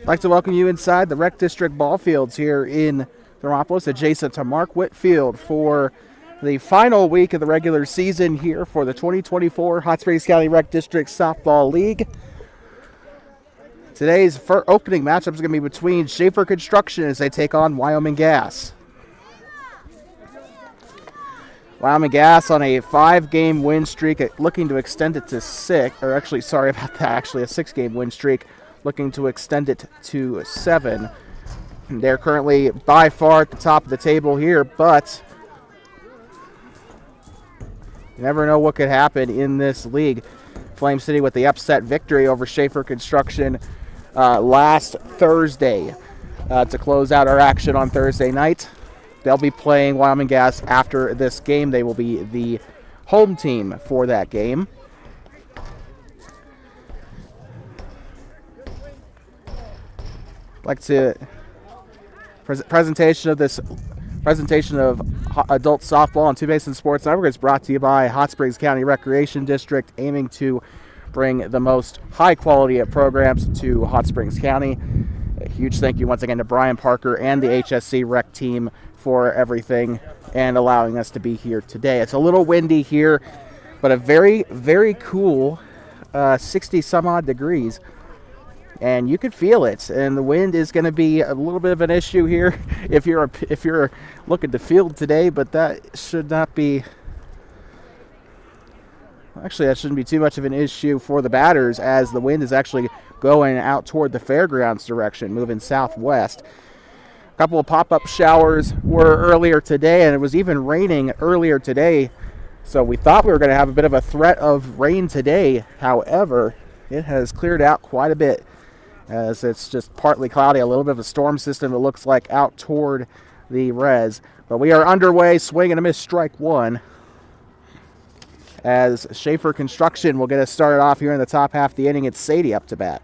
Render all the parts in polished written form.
I'd like to welcome you inside the Rec District ball fields here in Thermopolis, adjacent to Mark Witt Field, for the final week of the regular season here for the 2024 Hot Springs County Rec District Softball League. Today's opening matchup is going to be between Shaffer Construction as they take on Wyoming Gas. Wyoming Gas on a 5-game win streak, looking to extend it to 6, or actually, sorry about that, actually a 6-game win streak, looking to extend it to 7. They're currently by far at the top of the table here, but you never know what could happen in this league. Flame City with the upset victory over Shaffer Construction last Thursday to close out our action on Thursday night. They'll be playing Wyoming Gas after this game. They will be the home team for that game. Like to presentation of adult softball on Two Basin Sports Network is brought to you by Hot Springs County Recreation District, aiming to bring the most high quality of programs to Hot Springs County. A huge thank you once again to Brian Parker and the HSC rec team for everything and allowing us to be here today. It's a little windy here, but a very, very cool 60 some odd degrees. And you could feel it, and the wind is going to be a little bit of an issue here if you're looking to field today, but that should not be. Actually, that shouldn't be too much of an issue for the batters, as the wind is actually going out toward the fairgrounds direction, moving southwest. A couple of pop-up showers were earlier today, and it was even raining earlier today, so we thought we were going to have a bit of a threat of rain today. However, it has cleared out quite a bit, as it's just partly cloudy, a little bit of a storm system, it looks like, out toward the res. But we are underway, swing and a miss, strike one, as Shaffer Construction will get us started off here in the top half of the inning. It's Sadie up to bat.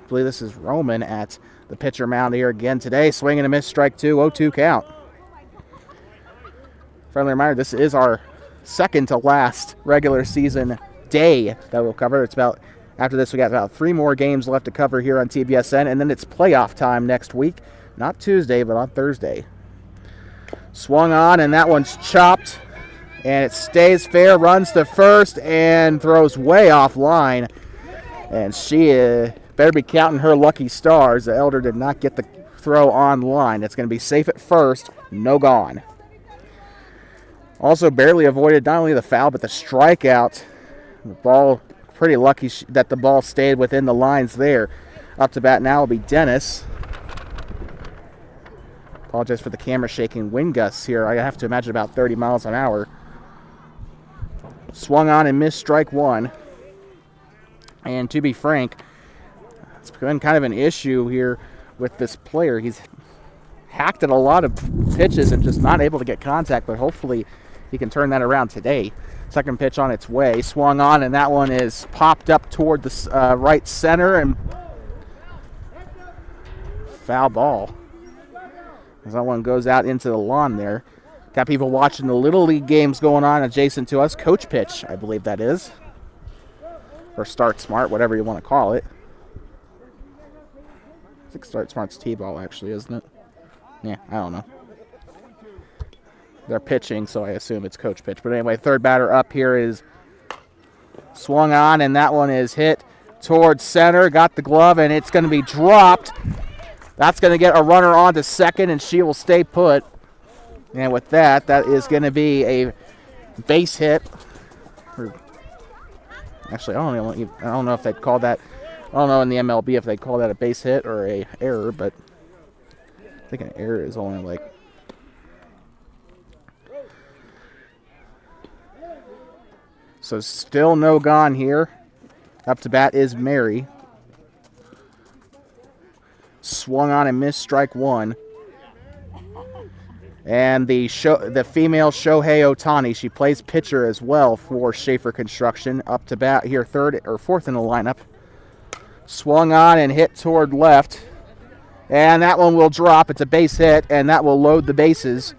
I believe this is Roman at the pitcher mound here again today. Swing and a miss, strike two, 0-2 count. Friendly reminder, this is our second to last regular season day that we'll cover. After this, we got about 3 more games left to cover here on TBSN, and then it's playoff time next week. Not Tuesday, but on Thursday. Swung on, and that one's chopped, and it stays fair, runs to first, and throws way offline. And she better be counting her lucky stars. The elder did not get the throw on line. It's going to be safe at first, no gone. Also barely avoided not only the foul, but the strikeout. The ball, pretty lucky that the ball stayed within the lines there. Up to bat now will be Dennis. Apologize for the camera shaking. Wind gusts here, I have to imagine about 30 miles an hour. Swung on and missed, strike one. And to be frank, it's been kind of an issue here with this player. He's hacked at a lot of pitches and just not able to get contact, but hopefully he can turn that around today. Second pitch on its way. Swung on, and that one is popped up toward the right center, and foul ball. As that one goes out into the lawn there. Got people watching the Little League games going on adjacent to us. Coach pitch, I believe that is. Or Start Smart, whatever you want to call it. I think Start Smart's T-ball, actually, isn't it? Yeah, I don't know. They're pitching, so I assume it's coach pitch. But anyway, third batter up here is swung on, and that one is hit towards center. Got the glove, and it's going to be dropped. That's going to get a runner on to second, and she will stay put. And with that, that is going to be a base hit. Actually, I don't know if they'd call that. I don't know in the MLB if they call that a base hit or a error, but I think an error is only like. So still no gone here. Up to bat is Mary. Swung on and missed, strike one. And the female Shohei Otani, she plays pitcher as well for Shaffer Construction. Up to bat here, fourth in the lineup. Swung on and hit toward left. And that one will drop. It's a base hit, and that will load the bases.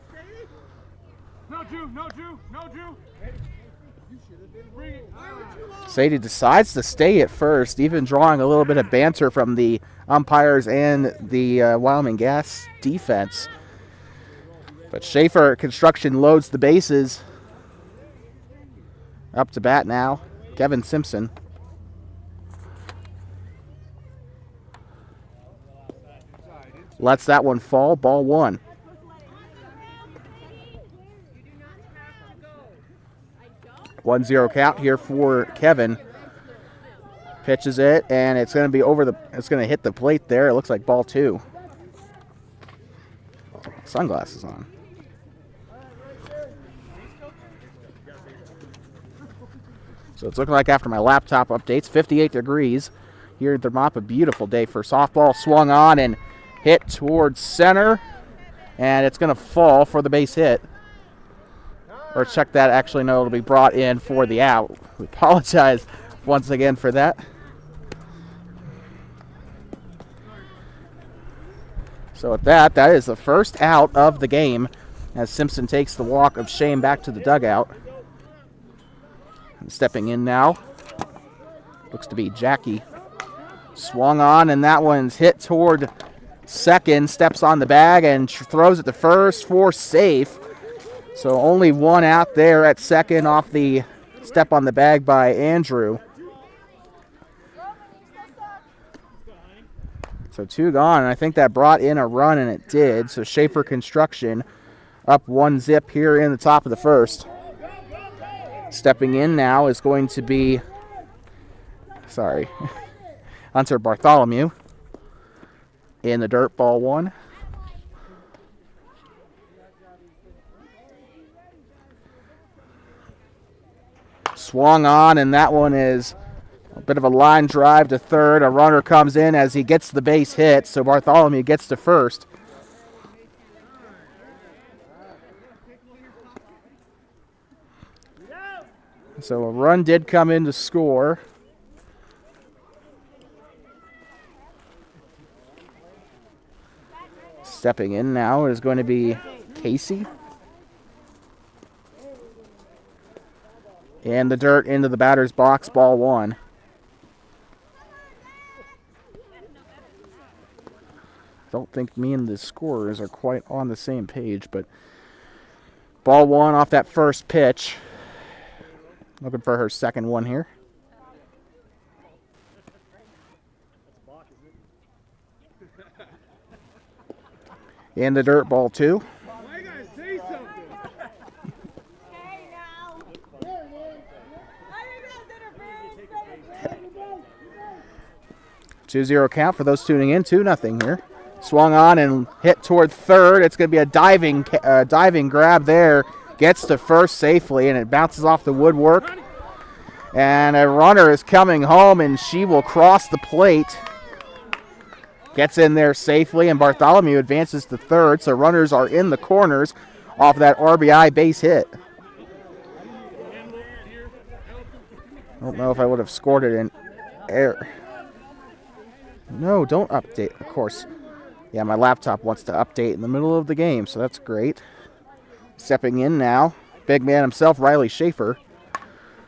Sadie decides to stay at first, even drawing a little bit of banter from the umpires and the Wyoming Gas defense. But Shaffer Construction loads the bases. Up to bat now, Kevin Simpson. Lets that one fall, ball one. One zero count here for Kevin. Pitches it, and it's going to be it's going to hit the plate there. It looks like ball two. Sunglasses on. So it's looking like after my laptop updates, 58 degrees here in Thermopolis. A beautiful day for softball. Swung on and hit towards center, and it's going to fall for the base hit. Or check that. Actually, no, it'll be brought in for the out. We apologize once again for that. So with that is the first out of the game as Simpson takes the walk of shame back to the dugout. And stepping in now, looks to be Jackie. Swung on, and that one's hit toward second, steps on the bag and throws it to first for safe. So only one out there at second off the step on the bag by Andrew. So two gone, and I think that brought in a run, and it did. So Shaffer Construction up 1-0 here in the top of the first. Stepping in now is going to be, Hunter Bartholomew in the dirt, ball one. Swung on, and that one is a bit of a line drive to third. A runner comes in as he gets the base hit, so Bartholomew gets to first. So a run did come in to score. Stepping in now is going to be Casey. And the dirt into the batter's box, ball one. Don't think me and the scorers are quite on the same page, but ball one off that first pitch. Looking for her second one here. In the dirt, ball two. 2-0 count for those tuning in. 2-0 here. Swung on and hit toward third. It's going to be a diving grab there. Gets to first safely, and it bounces off the woodwork. And a runner is coming home, and she will cross the plate. Gets in there safely, and Bartholomew advances to third. So runners are in the corners off that RBI base hit. I don't know if I would have scored it in air. No, don't update, of course. Yeah, my laptop wants to update in the middle of the game, so that's great. Stepping in now, big man himself, Riley Shaffer.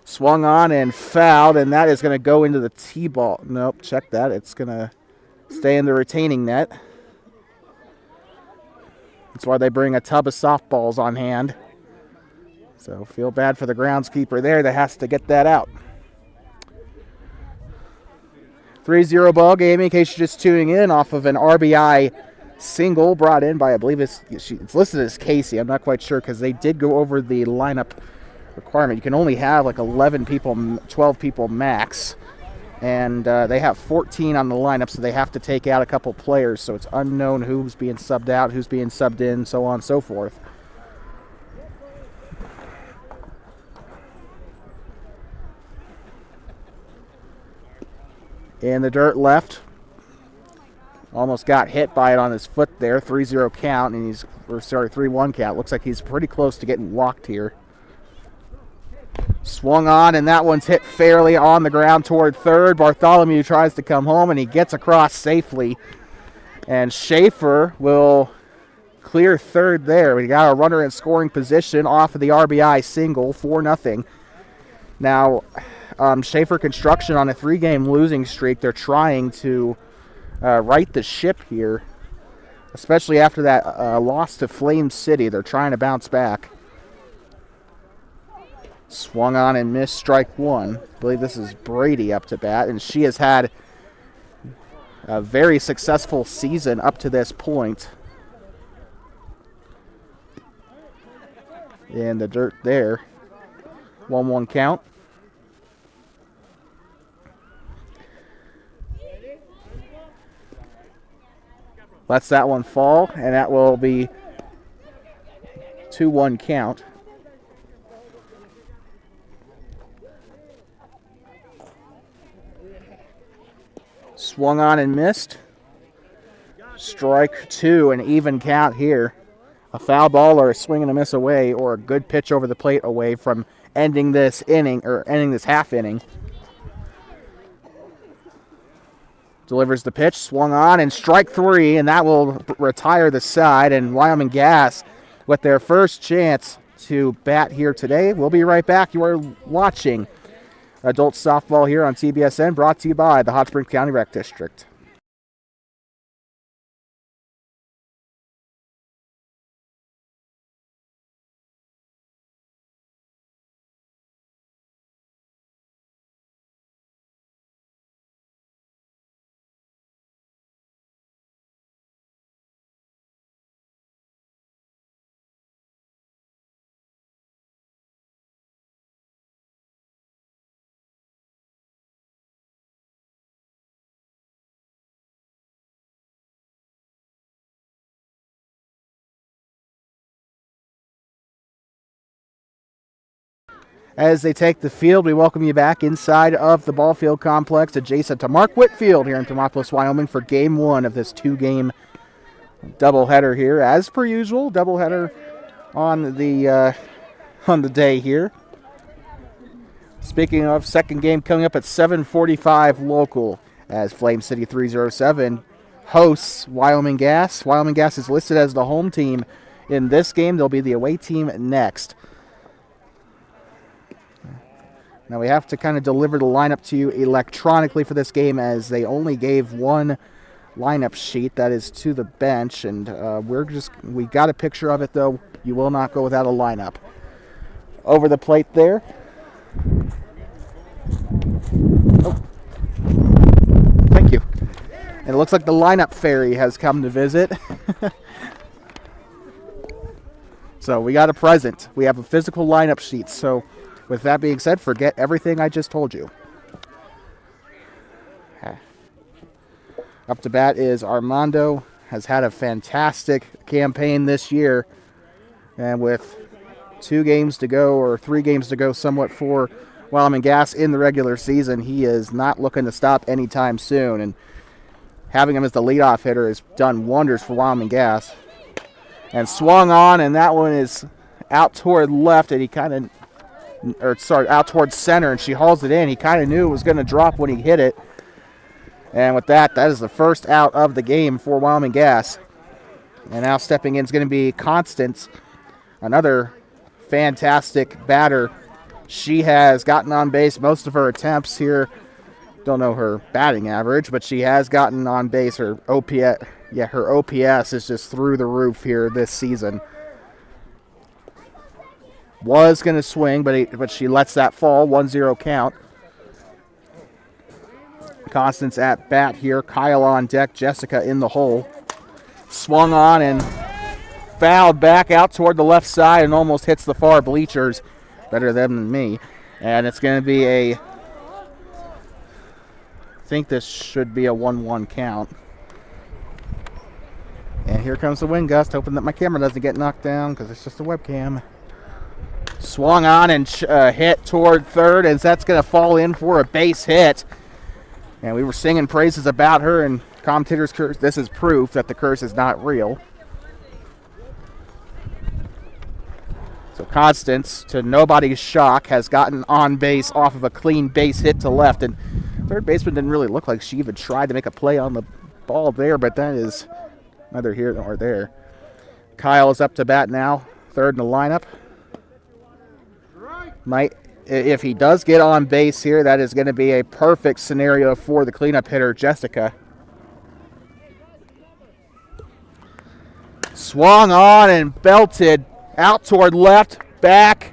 Swung on and fouled, and that is going to go into the T-ball. Nope, check that. It's going to stay in the retaining net. That's why they bring a tub of softballs on hand. So feel bad for the groundskeeper there that has to get that out. 3-0 ball game in case you're just tuning in off of an RBI single brought in by, I believe it's listed as Casey. I'm not quite sure because they did go over the lineup requirement. You can only have like 11 people, 12 people max. And they have 14 on the lineup, so they have to take out a couple players. So it's unknown who's being subbed out, who's being subbed in, so on and so forth. In the dirt left. Almost got hit by it on his foot there. 3-0 count, and 3-1 count. Looks like he's pretty close to getting walked here. Swung on, and that one's hit fairly on the ground toward third. Bartholomew tries to come home, and he gets across safely. And Shaffer will clear third there. We got a runner in scoring position off of the RBI single, 4-0. Now, Shaffer Construction on a 3-game losing streak. They're trying to right the ship here, especially after that loss to Flame City. They're trying to bounce back. Swung on and missed, strike one. I believe this is Brady up to bat, and she has had a very successful season up to this point. In the dirt there. 1-1 count. Lets that one fall, and that will be 2-1 count. Swung on and missed. Strike two, an even count here. A foul ball or a swing and a miss away, or a good pitch over the plate away from ending this inning, or ending this half inning. Delivers the pitch, swung on, and strike three, and that will retire the side. And Wyoming Gas with their first chance to bat here today. We'll be right back. You are watching Adult Softball here on TBSN, brought to you by the Hot Springs County Rec District. As they take the field, we welcome you back inside of the ball field complex adjacent to Mark Whitfield here in Thermopolis, Wyoming for Game 1 of this 2-game doubleheader here. As per usual, doubleheader on the day here. Speaking of, second game coming up at 7:45 local as Flame City 307 hosts Wyoming Gas. Wyoming Gas is listed as the home team in this game. They'll be the away team next. Now we have to kind of deliver the lineup to you electronically for this game, as they only gave one lineup sheet that is to the bench, and we got a picture of it though. You will not go without a lineup. Over the plate there. Oh. Thank you. And it looks like the lineup fairy has come to visit. So we got a present. We have a physical lineup sheet. So with that being said, forget everything I just told you. Up to bat is Armando. Has had a fantastic campaign this year. And with 2 games to go, or 3 games to go somewhat, for Wyoming Gas in the regular season, he is not looking to stop anytime soon. And having him as the leadoff hitter has done wonders for Wyoming Gas. And swung on, and that one is out toward left, and out towards center, and she hauls it in. He kind of knew it was going to drop when he hit it. And with that is the first out of the game for Wyoming Gas. And now stepping in is going to be Constance, another fantastic batter. She has gotten on base most of her attempts here. Don't know her batting average, but she has gotten on base. Her OPS is just through the roof here this season. Was going to swing, but she lets that fall. 1-0 count. Constance at bat here. Kyle on deck. Jessica in the hole. Swung on and fouled back out toward the left side and almost hits the far bleachers. Better them than me. And it's going to be I think this should be a 1-1 count. And here comes the wind gust, hoping that my camera doesn't get knocked down because it's just a webcam. Swung on and hit toward third, and that's going to fall in for a base hit. And we were singing praises about her, and commentators curse. This is proof that the curse is not real. So Constance, to nobody's shock, has gotten on base off of a clean base hit to left. And third baseman didn't really look like she even tried to make a play on the ball there, but that is neither here nor there. Kyle is up to bat now, third in the lineup. Might if he does get on base here, that is going to be a perfect scenario for the cleanup hitter, Jessica. Swung on and belted out toward left, back,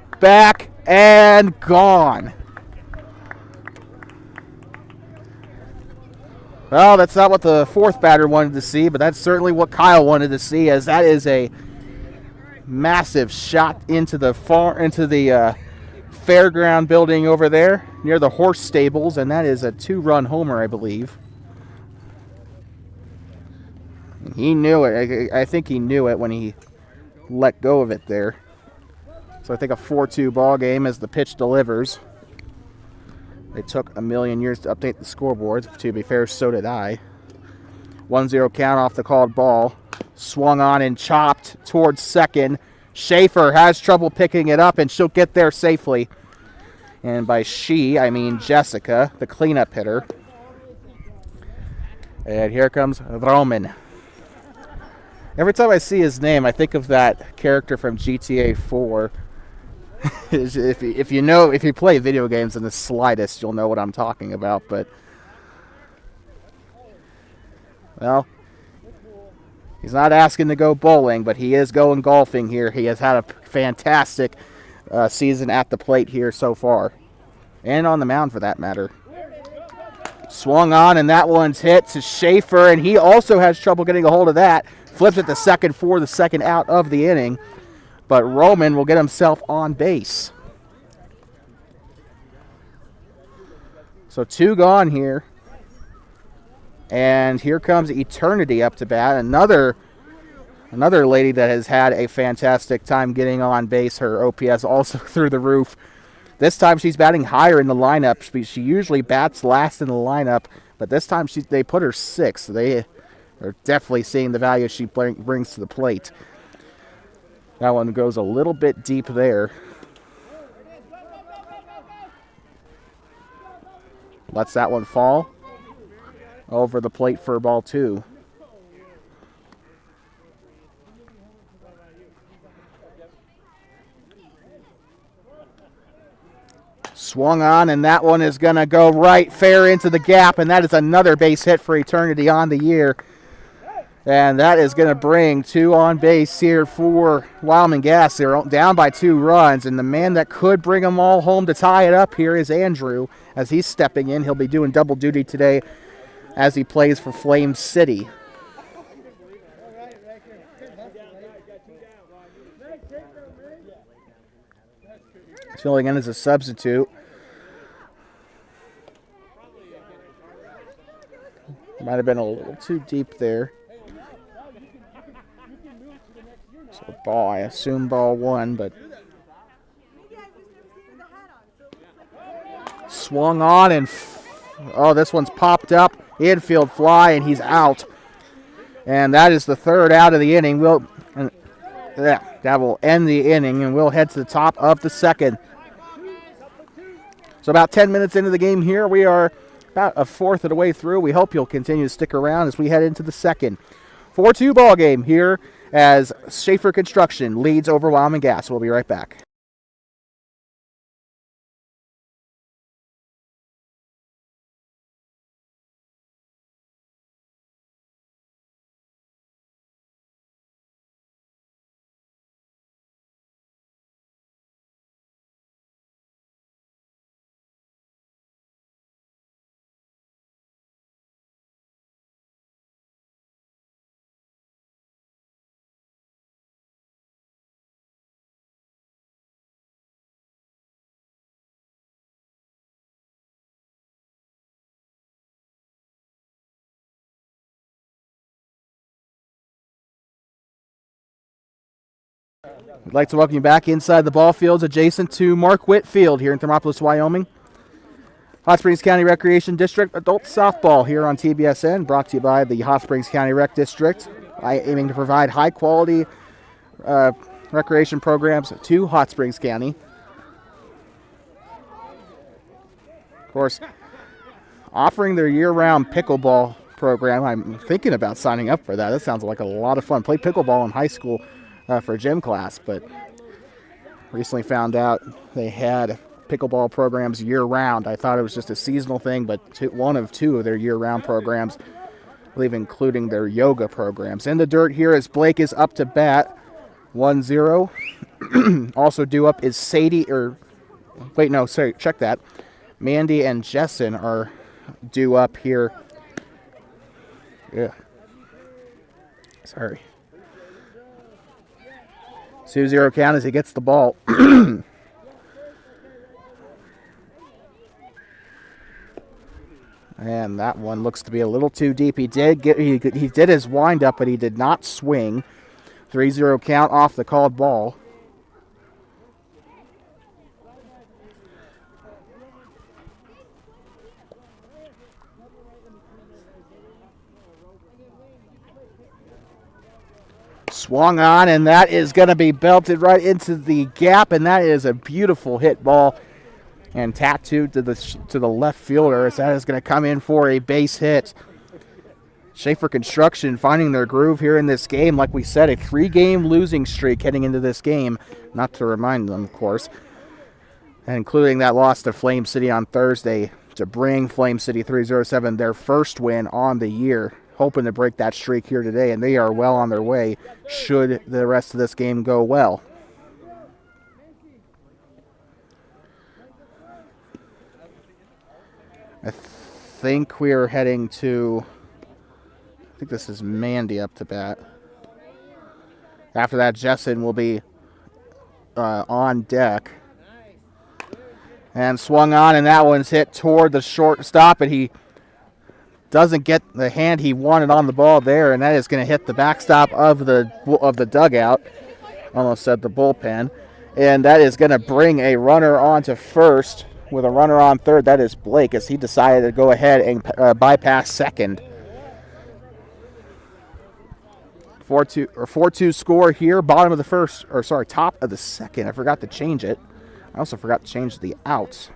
and gone. Well, that's not what the fourth batter wanted to see, but that's certainly what Kyle wanted to see, as that is a massive shot into the fairground building over there near the horse stables, and that is a 2-run homer, I believe. He knew it. I think he knew it when he let go of it there. So I think a 4-2 ball game as the pitch delivers. They took a million years to update the scoreboards. To be fair, so did I. 1-0 count off the called ball. Swung on and chopped towards second. Shaffer has trouble picking it up, and she'll get there safely. And by she, I mean Jessica, the cleanup hitter. And here comes Roman. Every time I see his name, I think of that character from GTA 4. if you play video games in the slightest, you'll know what I'm talking about. But well, he's not asking to go bowling, but he is going golfing here. He has had a fantastic season at the plate here so far, and on the mound for that matter. Swung on, and that one's hit to Shaffer, and he also has trouble getting a hold of that. Flips it to second for the second out of the inning. But Roman will get himself on base. So 2 gone here. And here comes Eternity up to bat. Another lady that has had a fantastic time getting on base. Her OPS also through the roof. This time she's batting higher in the lineup. She usually bats last in the lineup. But this time they put her 6th. They are definitely seeing the value she brings to the plate. That one goes a little bit deep there. Lets that one fall over the plate for ball 2. Swung on, and that one is going to go right fair into the gap, and that is another base hit for Eternity on the year. And that is going to bring 2 on base here for Wyoming Gas. They're down by 2 runs, and the man that could bring them all home to tie it up here is Andrew. As he's stepping in, he'll be doing double duty today as he plays for Flame City. He's filling in as a substitute. Might have been a little too deep there. So ball, I assume ball 1, but swung on, and this one's popped up. Infield fly, and he's out. And that is the 3rd out of the inning. That will end the inning, and we'll head to the top of the 2nd. So about 10 minutes into the game here, we are about a 1/4 of the way through. We hope you'll continue to stick around as we head into the 2nd. 4-2 ball game here as Shaffer Construction leads over Wyoming Gas. We'll be right back. We'd like to welcome you back inside the ball fields adjacent to Mark Witt Field here in Thermopolis, Wyoming. Hot Springs County Recreation District Adult Softball here on TBSN, brought to you by the Hot Springs County Rec District, aiming to provide high-quality recreation programs to Hot Springs County. Of course, offering their year-round pickleball program. I'm thinking about signing up for that. That sounds like a lot of fun. Played pickleball in high school for gym class, but recently found out they had pickleball programs year-round. I thought it was just a seasonal thing, but one of two of their year-round programs, I believe including their yoga programs. In the dirt here as Blake is up to bat, 1-0. Also due up is Sadie, check that. Mandy and Jessen are due up here. Yeah. Sorry. 2-0 count as he gets the ball. And that one looks to be a little too deep. He did his wind-up, but he did not swing. 3-0 count off the called ball. Swung on, and that is going to be belted right into the gap, and that is a beautiful hit ball and tattooed to the left fielder as that is going to come in for a base hit. Shaffer Construction finding their groove here in this game. Like we said, a 3-game losing streak heading into this game. Not to remind them, of course. And including that loss to Flame City on Thursday to bring Flame City 307 their first win on the year. Hoping to break that streak here today, and they are well on their way should the rest of this game go well. I think we are heading to, I think this is Mandy up to bat. After that, Jessen will be on deck. And swung on, and that one's hit toward the shortstop, and he doesn't get the hand he wanted on the ball there, and that is going to hit the backstop of the dugout. Almost said the bullpen. And that is going to bring a runner on to first with a runner on third. That is Blake as he decided to go ahead and bypass second. 4-2 score here. Bottom of the first, top of the second. I forgot to change it. I also forgot to change the outs.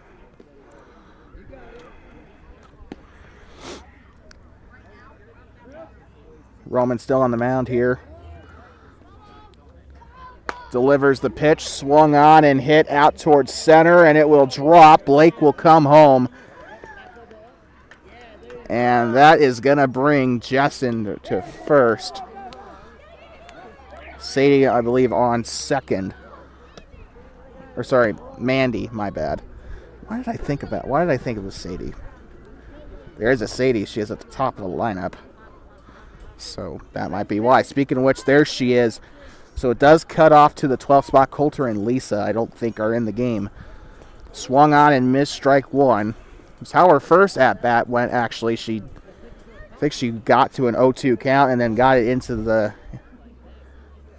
Roman still on the mound here. Delivers the pitch, swung on and hit out towards center, and it will drop. Blake will come home. And that is going to bring Jessen to first. Sadie, I believe, on second. Mandy, my bad. Why did I think of that? Why did I think of the Sadie? There's a Sadie. She is at the top of the lineup. So that might be why. Speaking of which, there she is. So it does cut off to the 12th spot. Coulter and Lisa, I don't think, are in the game. Swung on and missed strike one. That's how her first at-bat went, actually. I think she got to an 0-2 count and then got it into the...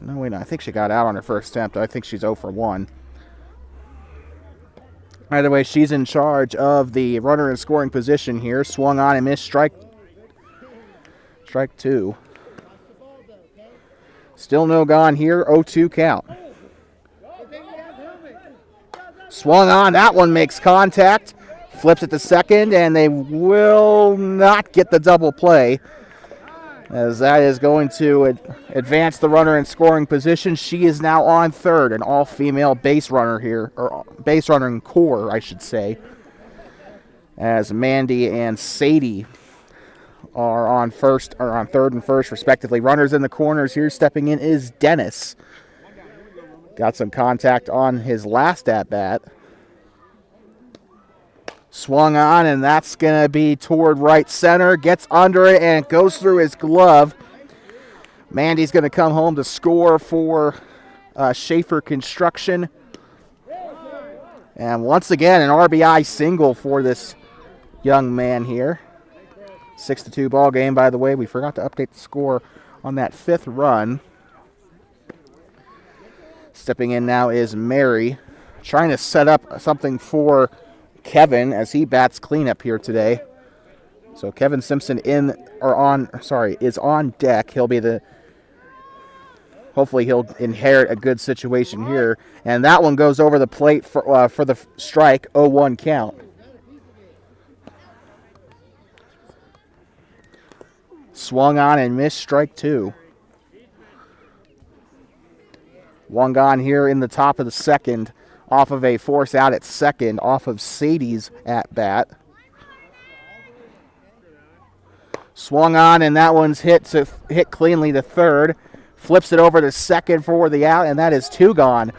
No, I think she got out on her first attempt. I think she's 0 for 1. Either way, she's in charge of the runner in scoring position here. Swung on and missed strike two. Still no gone here. 0-2 count. Swung on. That one makes contact. Flips it to second, and they will not get the double play, as that is going to advance the runner in scoring position. She is now on third, an all-female base runner here, or base runner in core, I should say, as Mandy and Sadie are on third and first, respectively. Runners in the corners here. Stepping in is Dennis. Got some contact on his last at-bat. Swung on, and that's going to be toward right center. Gets under it, and it goes through his glove. Mandy's going to come home to score for Shaffer Construction. And once again, an RBI single for this young man here. 6-2 ball game, by the way. We forgot to update the score on that fifth run. Stepping in now is Mary, trying to set up something for Kevin as he bats cleanup here today. So Kevin Simpson is on deck. Hopefully he'll inherit a good situation here. And that one goes over the plate for the strike, 0-1 count. Swung on and missed strike two. One gone here in the top of the second. off of a force out at second, off of Sadie's at bat. Swung on, and that one's hit cleanly to third. Flips it over to second for the out, and that is 2 gone.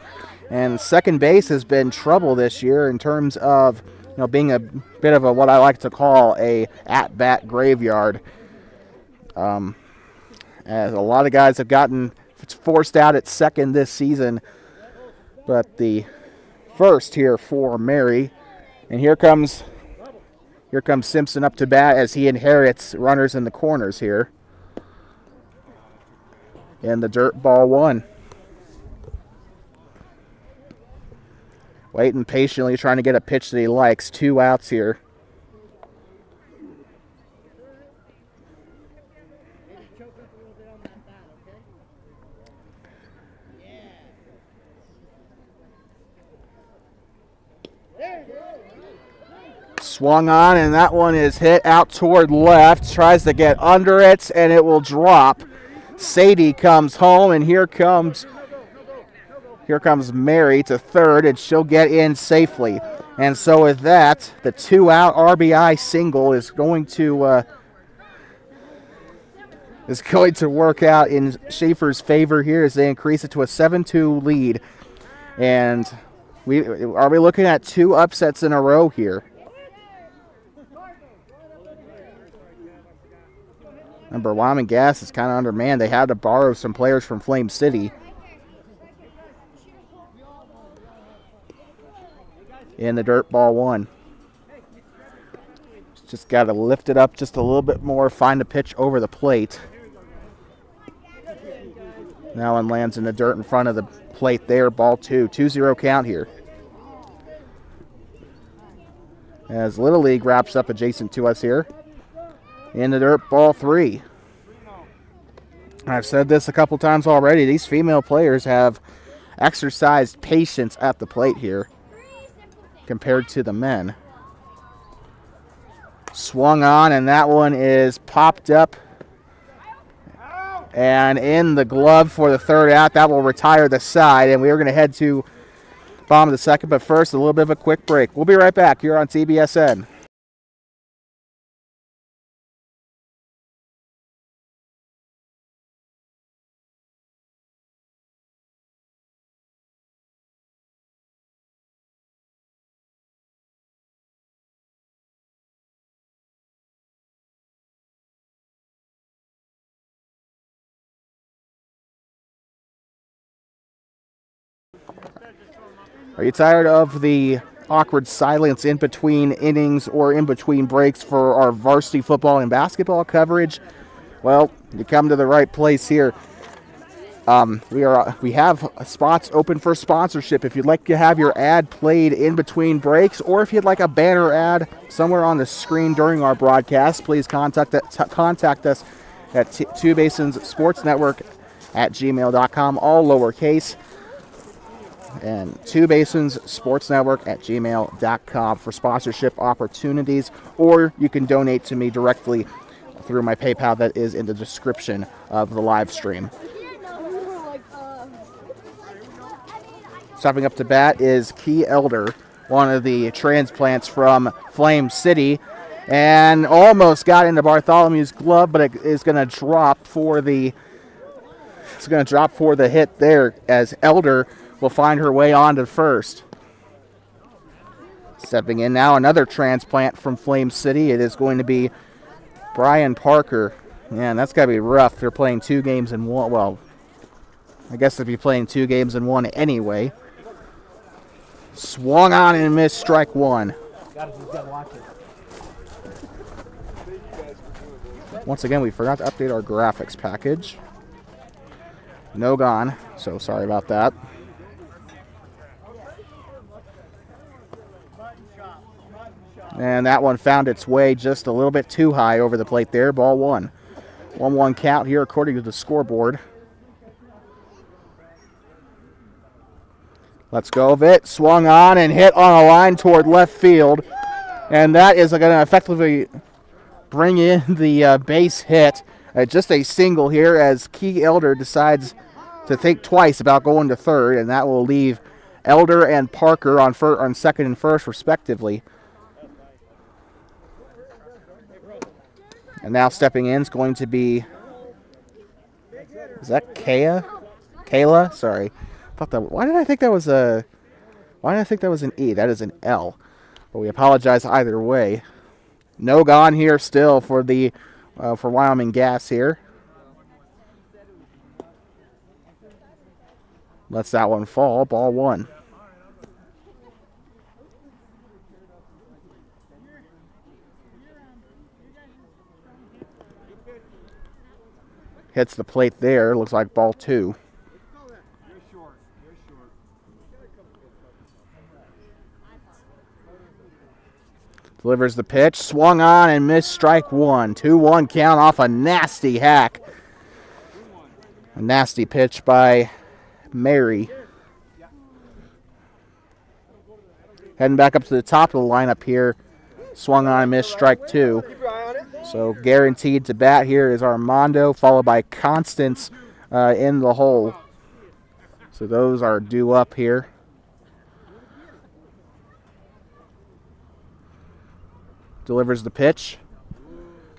And second base has been trouble this year in terms of being a bit of a what I like to call a at-bat graveyard. As a lot of guys have gotten forced out at second this season. But the first here for Mary. And here comes Simpson up to bat as he inherits runners in the corners here. In the dirt, ball 1. Waiting patiently, trying to get a pitch that he likes. 2 outs here. Swung on, and that one is hit out toward left. Tries to get under it, and it will drop. Sadie comes home, and here comes Mary to third, and she'll get in safely. And so with that, the 2-out RBI single is going to work out in Shaffer's favor here as they increase it to a 7-2 lead. And are we looking at 2 upsets in a row here? Remember, Wyoming Gas is kind of undermanned. They had to borrow some players from Flame City. In the dirt, ball 1. Just got to lift it up just a little bit more, find a pitch over the plate. Now one lands in the dirt in front of the plate there, ball 2. 2-0 count here. As Little League wraps up adjacent to us here. In the dirt, ball 3. I've said this a couple times already. These female players have exercised patience at the plate here compared to the men. Swung on, and that one is popped up and in the glove for the third out. That will retire the side, and we are going to head to bottom of the second. But first, a little bit of a quick break. We'll be right back here on TBSN. Are you tired of the awkward silence in between innings or in between breaks for our varsity football and basketball coverage? Well, you come to the right place here. We have spots open for sponsorship. If you'd like to have your ad played in between breaks, or if you'd like a banner ad somewhere on the screen during our broadcast, please contact us at Two Basins Sports Network at gmail.com, all lowercase. And Two Basins Sports Network at gmail.com for sponsorship opportunities, or you can donate to me directly through my PayPal that is in the description of the live stream. Stepping up to bat is Key Elder, one of the transplants from Flame City, and almost got into Bartholomew's glove, but it is going to drop for the hit there as Elder will find her way on to first. Stepping in now, another transplant from Flame City. It is going to be Brian Parker. Man, that's got to be rough. They're playing 2 games in one. Well, I guess they'd be playing 2 games in one anyway. Swung on and missed, strike 1. Once again, we forgot to update our graphics package. No gone, so sorry about that. And that one found its way just a little bit too high over the plate there. Ball 1. 1-1 count here according to the scoreboard. Let's go of it. Swung on and hit on a line toward left field. And that is going to effectively bring in the base hit. Just a single here as Key Elder decides to think twice about going to third. And that will leave Elder and Parker on second and first, respectively. And now stepping in is going to be, is that Kayla? Sorry. Why did I think that was an E? That is an L. But we apologize either way. No gone here still for the for Wyoming Gas here. Lets that one fall. Ball one. Hits the plate there. Looks like ball two. Delivers the pitch. Swung on and missed strike one. 2-1 count off a nasty hack. A nasty pitch by Mary. Heading back up to the top of the lineup here. Swung on and missed strike two. So guaranteed to bat here is Armando, followed by Constance in the hole. So those are due up here. Delivers the pitch.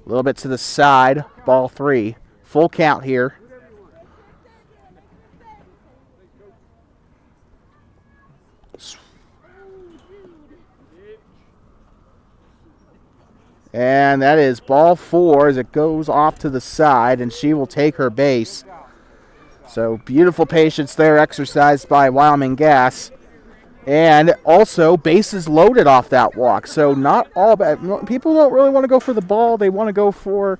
A little bit to the side. Ball three. Full count here. And that is ball four as it goes off to the side, and she will take her base. So beautiful patience there exercised by Wyoming Gas. And also bases loaded off that walk. So not all bad. People don't really want to go for the ball. They want to go for,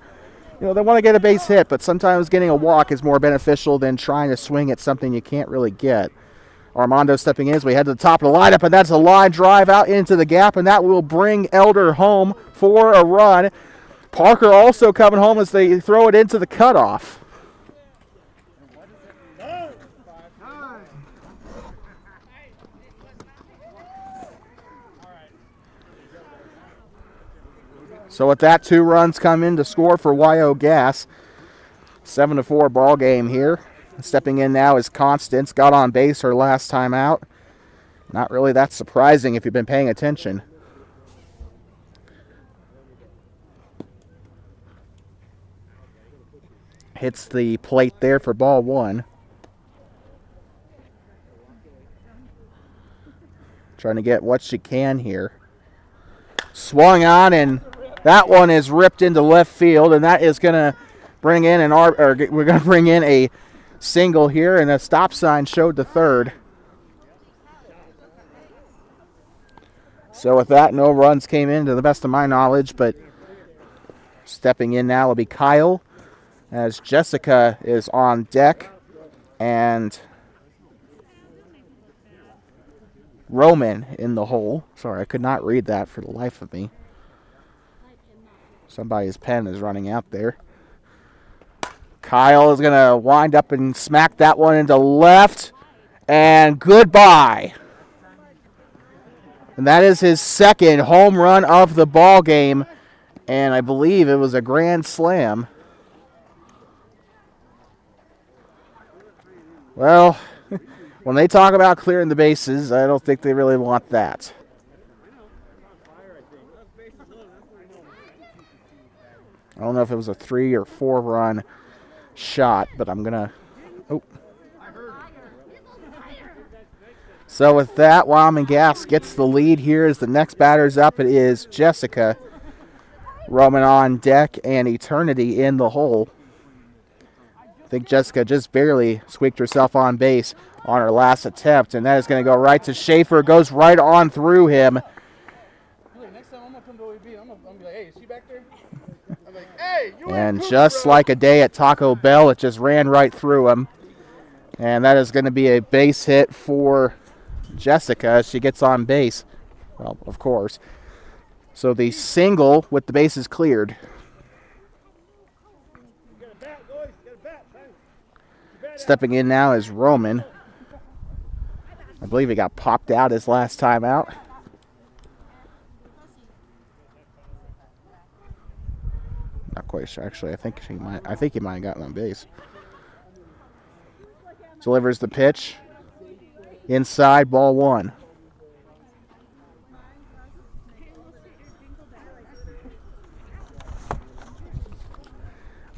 they want to get a base hit. But sometimes getting a walk is more beneficial than trying to swing at something you can't really get. Armando stepping in as we head to the top of the lineup, and that's a line drive out into the gap, and that will bring Elder home for a run. Parker also coming home as they throw it into the cutoff. So with that, 2 runs come in to score for Wyo Gas. 7-4 ball game here. Stepping in now is Constance. Got on base her last time out. Not really that surprising if you've been paying attention. Hits the plate there for ball one. Trying to get what she can here. Swung on, and that one is ripped into left field, and that is going to bring in we're going to bring in a single here, and a stop sign showed the third. So with that, no runs came in to the best of my knowledge, but stepping in now will be Kyle as Jessica is on deck, and Roman in the hole. Sorry, I could not read that for the life of me. Somebody's pen is running out there. Kyle is going to wind up and smack that one into left. And goodbye. And that is his second home run of the ball game. And I believe it was a grand slam. Well, when they talk about clearing the bases, I don't think they really want that. I don't know if it was a 3 or 4 run shot, but I'm going to... Oh. So with that, Wyoming Gas gets the lead here as the next batter's up. It is Jessica. Roman on deck and Eternity in the hole. I think Jessica just barely squeaked herself on base on her last attempt, and that is going to go right to Shaffer. Goes right on through him. Next time I'm going to come to OEB, I'm going to be like, hey, is she back there? I'm like, hey, you and just like a day at Taco Bell, it just ran right through him. And that is going to be a base hit for Jessica as she gets on base. Well, of course. So the single with the bases cleared. Stepping in now is Roman. I believe he got popped out his last time out. Not quite sure. Actually, I think he might have gotten on base. Delivers the pitch. inside, ball 1.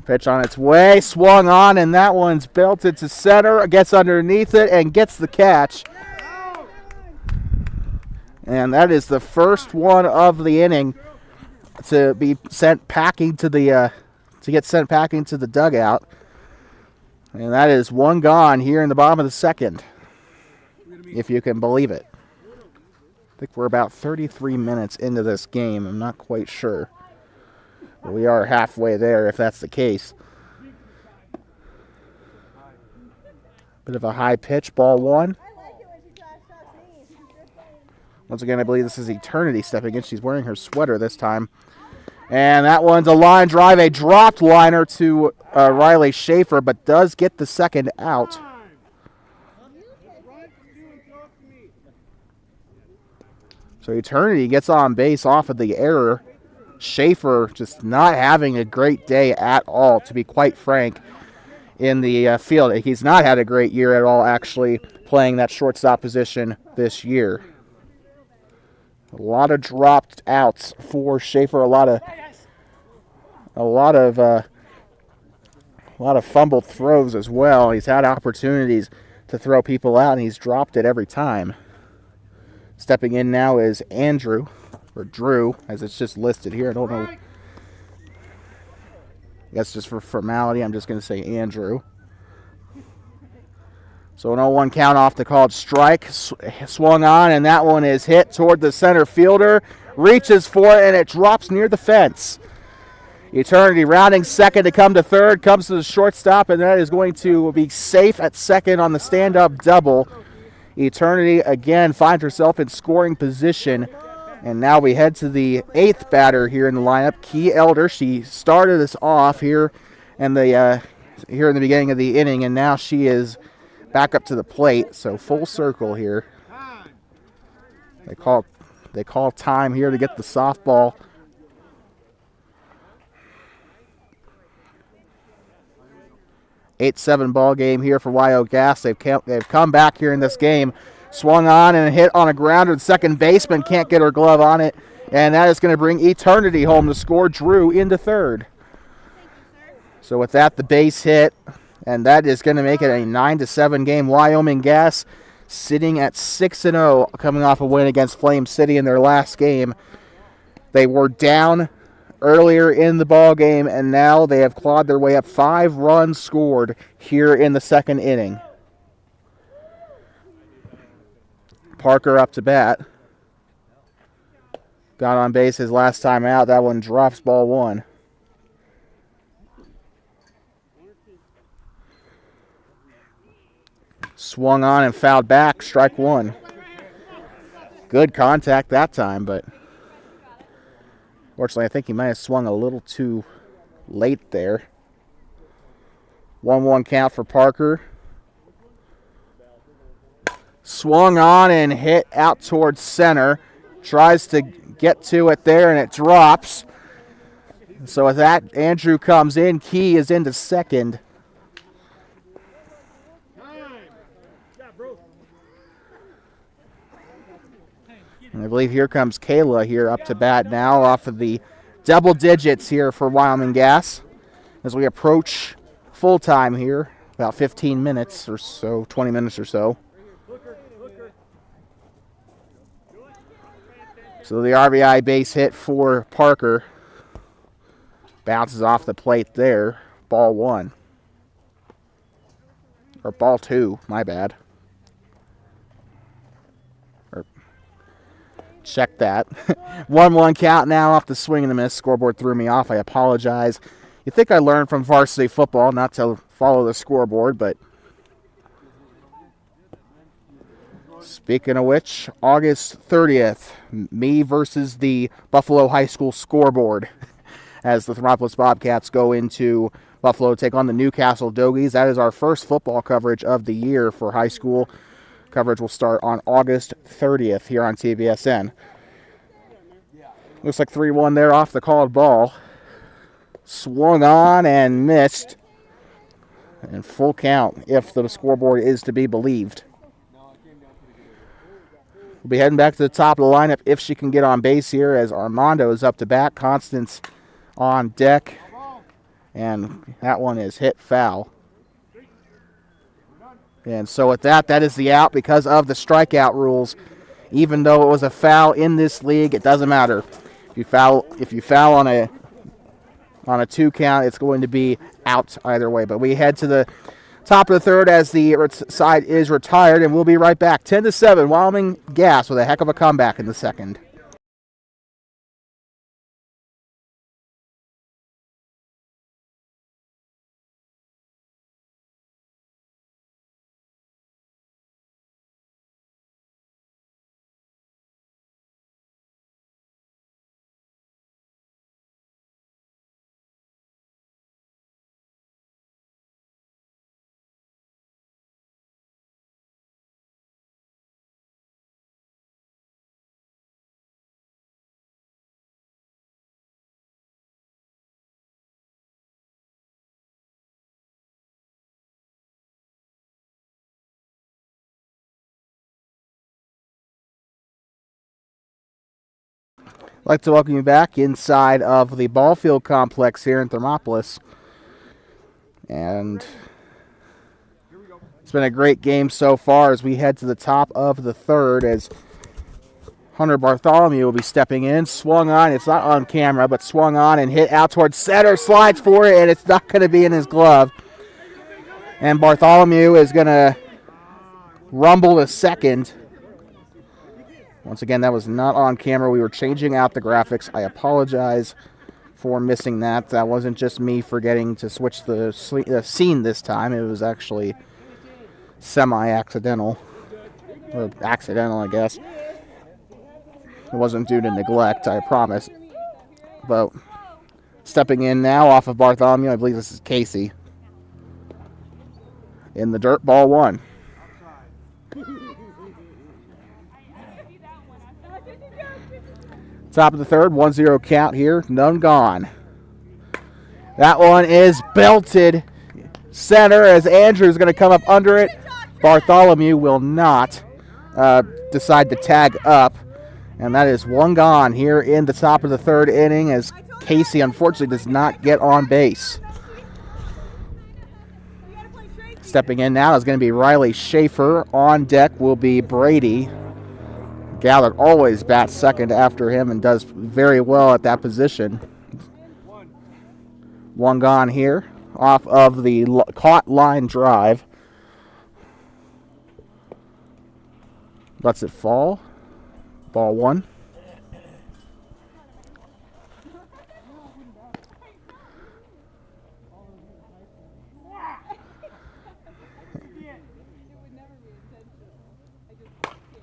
Pitch on its way, swung on, and that one's belted to center, gets underneath it, and gets the catch. And that is the first one of the inning to be sent packing to the dugout. And that is one gone here in the bottom of the second, if you can believe it. I think we're about 33 minutes into this game. I'm not quite sure. But we are halfway there if that's the case. Bit of a high pitch, ball 1. Once again, I believe this is Eternity stepping in. She's wearing her sweater this time. And that one's a line drive, a dropped liner to Riley Shaffer, but does get the second out. So Eternity gets on base off of the error. Shaffer just not having a great day at all, to be quite frank, in the field. He's not had a great year at all, actually, playing that shortstop position this year. A lot of dropped outs for Shaffer. A lot of fumbled throws as well. He's had opportunities to throw people out, and he's dropped it every time. Stepping in now is Andrew. Or Drew, as it's just listed here. I don't know. I guess just for formality, I'm just going to say Andrew. So an 0-1 count off the called strike. Swung on, and that one is hit toward the center fielder. Reaches for it, and it drops near the fence. Eternity rounding second to come to third. Comes to the shortstop, and that is going to be safe at second on the stand-up double. Eternity, again, finds herself in scoring position. And now we head to the 8th batter here in the lineup, Key Elder. She started us off here in the beginning of the inning, and now she is back up to the plate. So full circle here. They call time here to get the softball. Eight-7 ball game here for Wyoming Gas. They've come back here in this game. Swung on and hit on a grounder. The second baseman can't get her glove on it. And that is going to bring Eternity home to score. Drew into third. So with that, the base hit. And that is going to make it a 9-7 game. Wyoming Gas sitting at 6-0, coming off a win against Flame City in their last game. They were down earlier in the ball game, and now they have clawed their way up. 5 runs scored here in the second inning. Parker up to bat. Got on base his last time out. That one drops, ball 1. Swung on and fouled back, strike 1. Good contact that time, but fortunately I think he might have swung a little too late there. 1-1 count for Parker. Swung on and hit out towards center. Tries to get to it there, and it drops. So with that, Andrew comes in. Key is into second. And I believe here comes Kayla here up to bat now off of the double digits here for Wyoming Gas. As we approach full time here, about 15 minutes or so, 20 minutes or so. So the RBI base hit for Parker. Bounces off the plate there. Ball 1. Or ball 2, my bad. Check that. 1-1 count now off the swing and a miss. Scoreboard threw me off. I apologize. You think I learned from varsity football not to follow the scoreboard, but speaking of which, August 30th, me versus the Buffalo High School scoreboard as the Thermopolis Bobcats go into Buffalo to take on the Newcastle Dogies. That is our first football coverage of the year for high school. Coverage will start on August 30th here on TBSN. Looks like 3-1 there off the called ball. Swung on and missed. And full count if the scoreboard is to be believed. We'll be heading back to the top of the lineup if she can get on base here, as Armando is up to bat. Constance on deck. And that one is hit foul. And so with that, that is the out because of the strikeout rules. Even though it was a foul in this league, it doesn't matter. If you foul on a 2 count, it's going to be out either way. But we head to the top of the third as the side is retired, and we'll be right back. 10-7, Wyoming Gas with a heck of a comeback in the second. I'd like to welcome you back inside of the ball field complex here in Thermopolis. And it's been a great game so far as we head to the top of the third, as Hunter Bartholomew will be stepping in. Swung on, it's not on camera, but swung on and hit out towards center. Slides for it, and it's not going to be in his glove. And Bartholomew is going to rumble to second. Once again, that was not on camera. We were changing out the graphics. I apologize for missing that. That wasn't just me forgetting to switch the scene this time. It was actually semi-accidental. Or accidental, I guess. It wasn't due to neglect, I promise. But stepping in now off of Bartholomew, I believe this is Casey. In the dirt, ball 1. Top of the third, 1-0 count here, none gone. That one is belted center as Andrew's going to come up under it. Bartholomew will not decide to tag up. And that is one gone here in the top of the third inning, as Casey unfortunately does not get on base. Stepping in now is going to be Riley Shaffer. On deck will be Brady. Gallard always bats second after him and does very well at that position. One gone here off of the caught line drive. Lets it fall. Ball 1.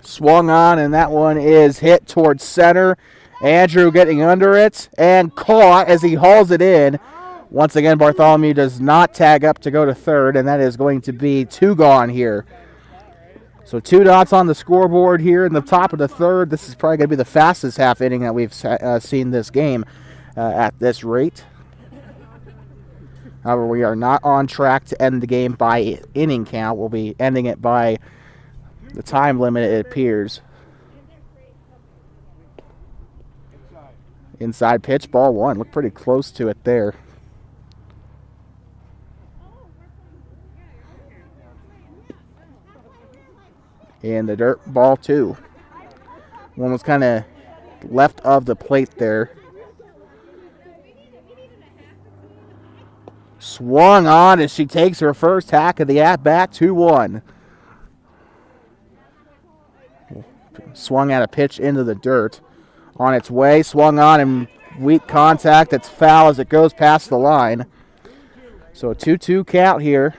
Swung on, and that one is hit towards center. Andrew getting under it and caught as he hauls it in. Once again, Bartholomew does not tag up to go to third, and that is going to be 2 gone here. So 2 dots on the scoreboard here in the top of the third. This is probably going to be the fastest half inning that we've seen this game at this rate. However, we are not on track to end the game by inning count. We'll be ending it by the time limit, it appears. Inside pitch, ball 1. Look pretty close to it there. In the dirt, ball 2. One was kind of left of the plate there. Swung on as she takes her first hack of the at-bat, 2-1. Swung at a pitch into the dirt. On its way, swung on and weak contact. It's foul as it goes past the line. So a 2-2 count here.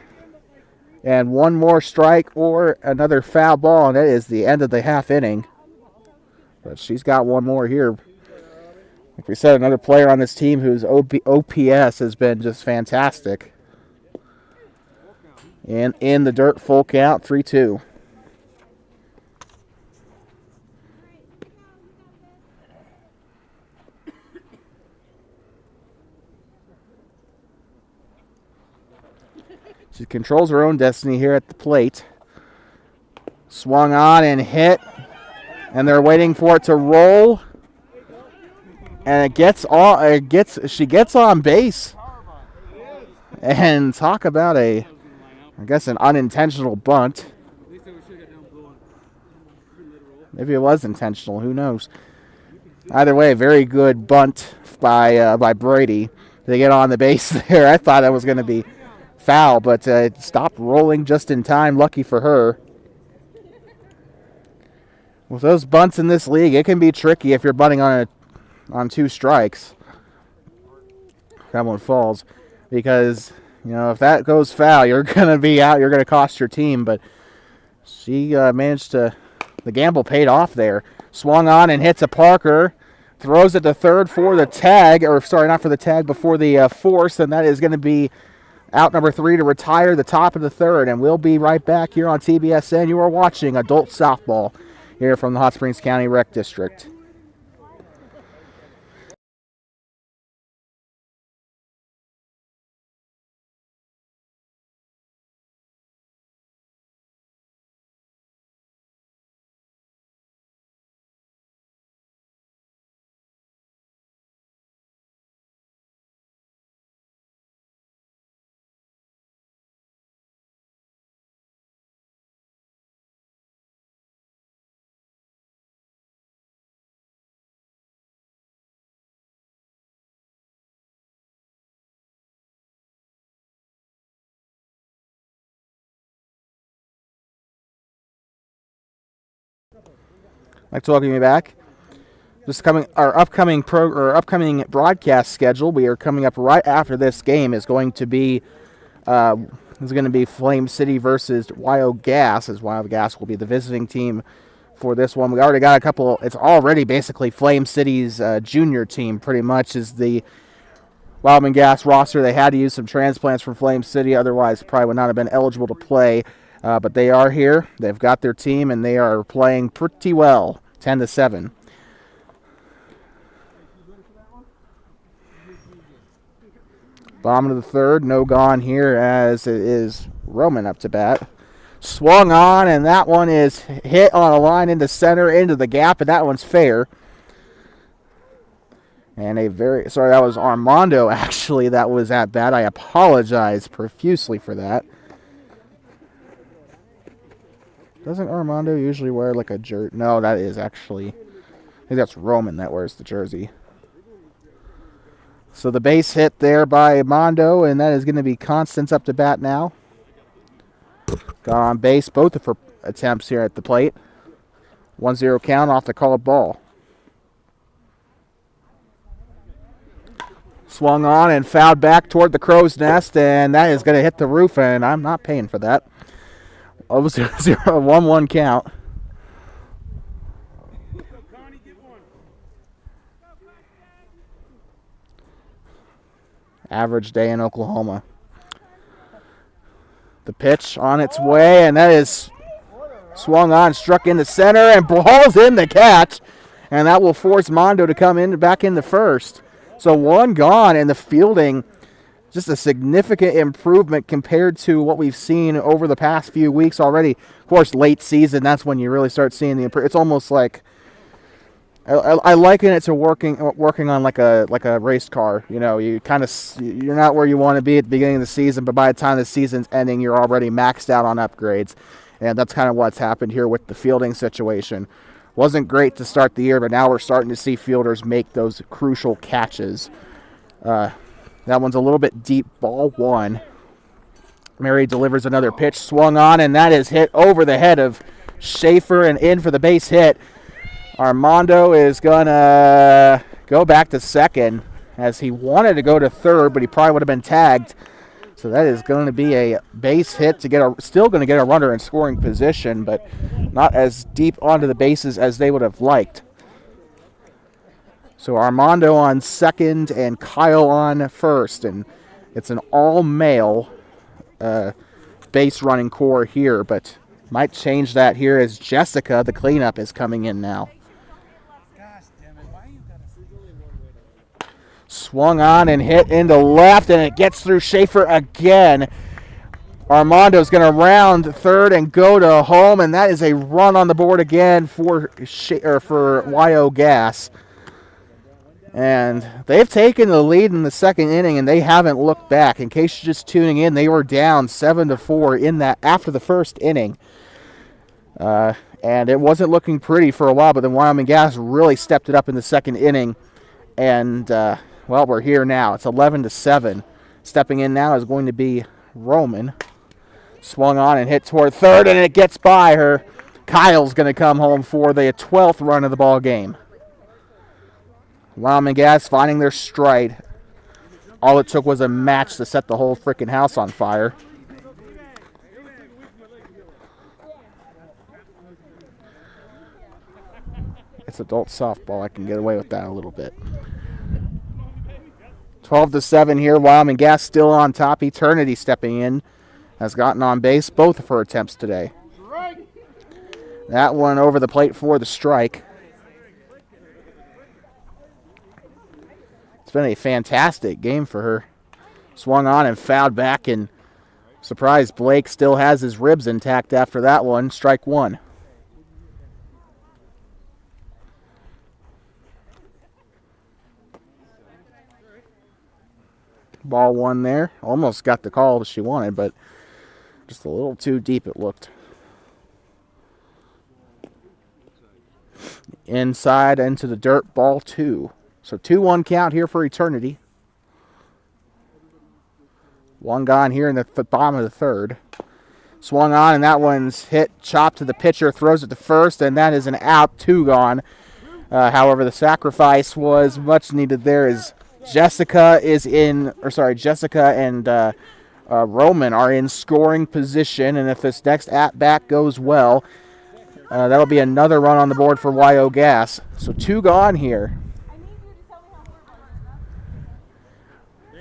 And one more strike or another foul ball, and that is the end of the half inning. But she's got one more here. Like we said, another player on this team whose OPS has been just fantastic. And in the dirt, full count, 3-2. She controls her own destiny here at the plate. Swung on and hit. And they're waiting for it to roll. And she gets on base. And talk about I guess an unintentional bunt. Maybe it was intentional, who knows. Either way, very good bunt by Brady. They get on the base there. I thought that was going to be foul, but it stopped rolling just in time. Lucky for her. With those bunts in this league, it can be tricky if you're bunting on 2 strikes. That one falls because if that goes foul, you're going to be out. You're going to cost your team. But she managed to. The gamble paid off there. Swung on and hits a Parker. Throws it to third for the tag, or sorry, not for the tag, but for the force, and that is going to be out number 3 to retire the top of the third. And we'll be right back here on TBSN. You are watching adult softball here from the Hot Springs County Rec District. Like to welcome you back. Our upcoming broadcast schedule. We are coming up right after this game is going to be Flame City versus Wild Gas, as Wild Gas will be the visiting team for this one. We already got a couple. It's already basically Flame City's junior team, pretty much, is the Wyoming Gas roster. They had to use some transplants from Flame City, otherwise probably would not have been eligible to play. But they are here. They've got their team, and they are playing pretty well, 10-7. Bottom of the third, no gone here as it is Roman up to bat. Swung on, and that one is hit on a line into center, into the gap, and that one's fair. And that was Armando, actually, that was at bat. I apologize profusely for that. Doesn't Armando usually wear like a jersey? No, that is actually, I think that's Roman that wears the jersey. So the base hit there by Armando, and that is going to be Constance up to bat now. Got on base, both of her attempts here at the plate. 1-0 count off the called ball. Swung on and fouled back toward the crow's nest, and that is going to hit the roof, and I'm not paying for that. 1-1 count. Average day in Oklahoma. The pitch on its way, and that is swung on, struck into center, and balls in the catch, and that will force Mondo to come back in the first. So 1 gone, and the fielding, just a significant improvement compared to what we've seen over the past few weeks already. Of course, late season, that's when you really start seeing the improvement. It's almost like, I liken it to working on like a race car. You're not where you want to be at the beginning of the season, but by the time the season's ending, you're already maxed out on upgrades. And that's kind of what's happened here with the fielding situation. Wasn't great to start the year, but now we're starting to see fielders make those crucial catches. That one's a little bit deep, ball 1. Mary delivers another pitch, swung on, and that is hit over the head of Shaffer and in for the base hit. Armando is going to go back to second as he wanted to go to third, but he probably would have been tagged. So that is going to be a base hit still going to get a runner in scoring position, but not as deep onto the bases as they would have liked. So Armando on second and Kyle on first, and it's an all-male base running core here, but might change that here as Jessica, the cleanup, is coming in now. Swung on and hit into left, and it gets through Shaffer again. Armando's going to round third and go to home, and that is a run on the board again for YO Gas. And they've taken the lead in the second inning, and they haven't looked back. In case you're just tuning in, they were down 7-4 in that after the first inning. And it wasn't looking pretty for a while, but then Wyoming Gas really stepped it up in the second inning. And, well, we're here now. It's 11-7. Stepping in now is going to be Roman. Swung on and hit toward third, and it gets by her. Kyle's going to come home for the 12th run of the ball game. Wyoming Gas finding their stride. All it took was a match to set the whole freaking house on fire. It's adult softball. I can get away with that a little bit. 12-7 here. Wyoming Gas still on top. Eternity stepping in. Has gotten on base both of her attempts today. That one over the plate for the strike. It's been a fantastic game for her. Swung on and fouled back, and surprised Blake still has his ribs intact after that one. Strike one. Ball one there. Almost got the call she wanted, but just a little too deep it looked. Inside into the dirt, ball two. So 2-1 count here for Eternity. One gone here in the bottom of the third. Swung on, and that one's hit, chopped to the pitcher, throws it to first, and that is an out, 2 gone. However, the sacrifice was much needed there as Jessica and Roman are in scoring position, and if this next at-bat goes well, that'll be another run on the board for YO Gas. So 2 gone here.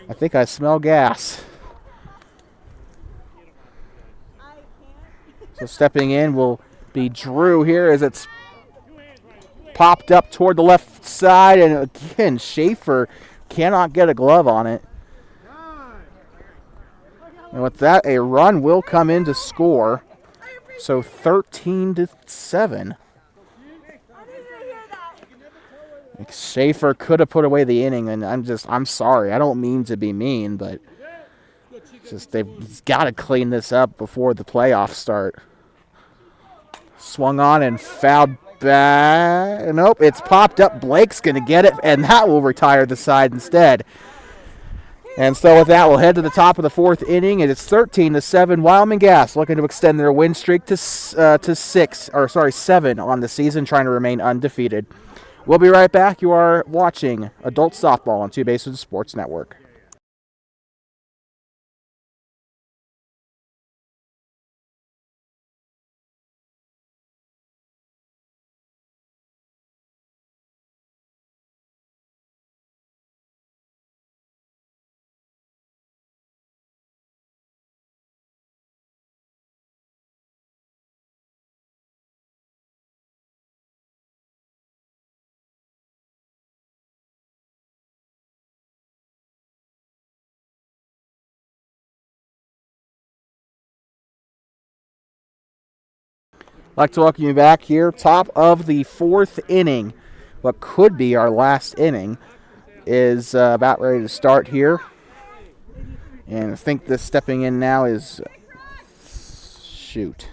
I think I smell gas. So stepping in will be Drew here as it's popped up toward the left side, and again, Shaffer cannot get a glove on it. And with that, a run will come in to score. So 13-7. Shaffer could have put away the inning, and I'm sorry. I don't mean to be mean, but they've got to clean this up before the playoffs start. Swung on and fouled back. Nope, it's popped up. Blake's going to get it, and that will retire the side instead. And so with that, we'll head to the top of the fourth inning, and it's 13-7. Wyoming Gas looking to extend their win streak to 7 on the season, trying to remain undefeated. We'll be right back. You are watching Adult Softball on Two Bases Sports Network. I'd like to welcome you back here. Top of the fourth inning. What could be our last inning is about ready to start here. And I think this stepping in now is... Shoot.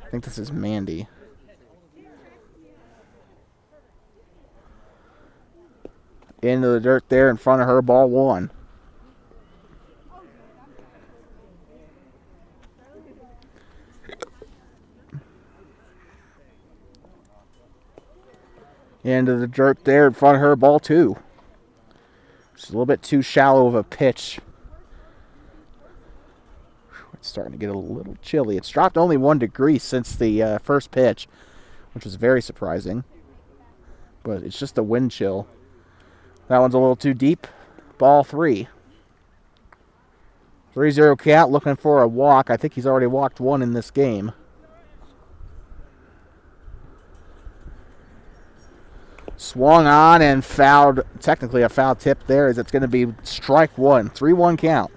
I think this is Mandy. Into the dirt there in front of her, ball one. Into the dirt there in front of her, ball two. It's a little bit too shallow of a pitch. It's starting to get a little chilly. It's dropped only 1 degree since the first pitch, which was very surprising. But it's just the wind chill. That one's a little too deep. Ball three. 3-0 count, looking for a walk. I think he's already walked one in this game. Swung on and fouled, technically a foul tip there, as it's going to be strike one. 3-1 count.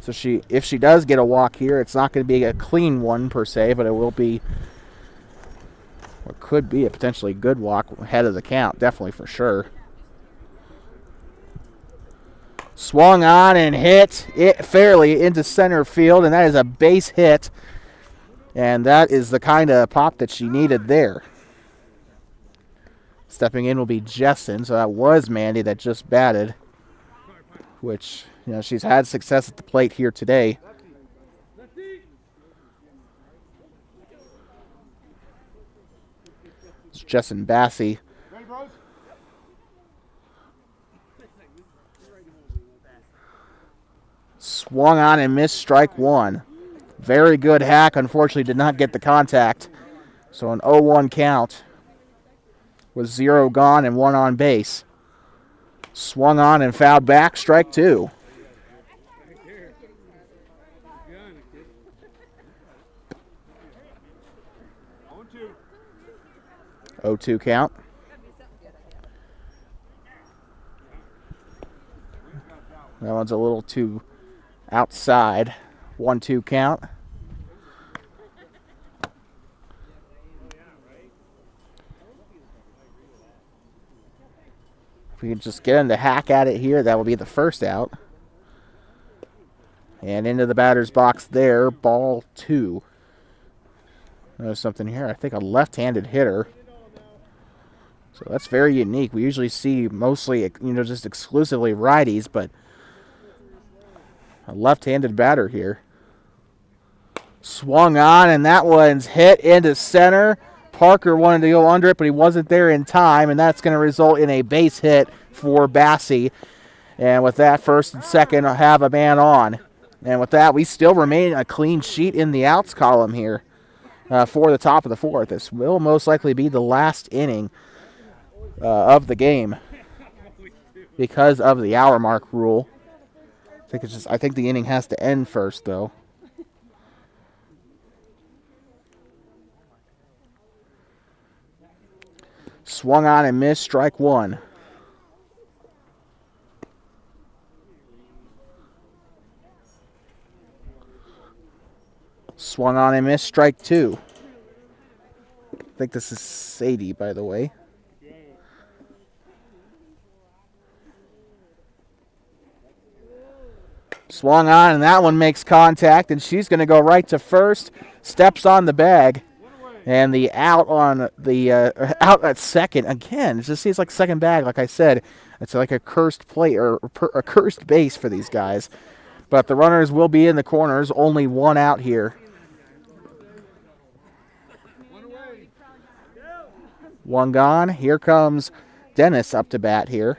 So if she does get a walk here, it's not going to be a clean one per se, but it will be what could be a potentially good walk ahead of the count, definitely for sure. Swung on and hit it fairly into center field, and that is a base hit. And that is the kind of pop that she needed there. Stepping in will be Jessen, so that was Mandy that just batted, which, you know, she's had success at the plate here today. It's Jessen Bassey. Swung on and missed, strike one. Very good hack, unfortunately did not get the contact. So an 0-1 count with 0 gone and 1 on base. Swung on and fouled back, strike two. 0-2 count. That one's a little too outside. 1-2 count. If we can just get him to hack at it here, that will be the first out. And into the batter's box there, ball 2. There's something here. I think a left-handed hitter. So that's very unique. We usually see mostly, you know, just exclusively righties, but a left-handed batter here. Swung on, and that one's hit into center. Parker wanted to go under it, but he wasn't there in time, and that's going to result in a base hit for Bassey. And with that, first and second have a man on. And with that, we still remain a clean sheet in the outs column here for the top of the fourth. This will most likely be the last inning of the game because of the hour mark rule. I think the inning has to end first, though. Swung on and missed, strike one. Swung on and missed, strike two. I think this is Sadie, by the way. Swung on, and that one makes contact, and she's going to go right to first. Steps on the bag. And the out on the out at second again. It just seems like second bag. Like I said, it's like a cursed play or a cursed base for these guys. But the runners will be in the corners. Only one out here. One gone. Here comes Dennis up to bat here.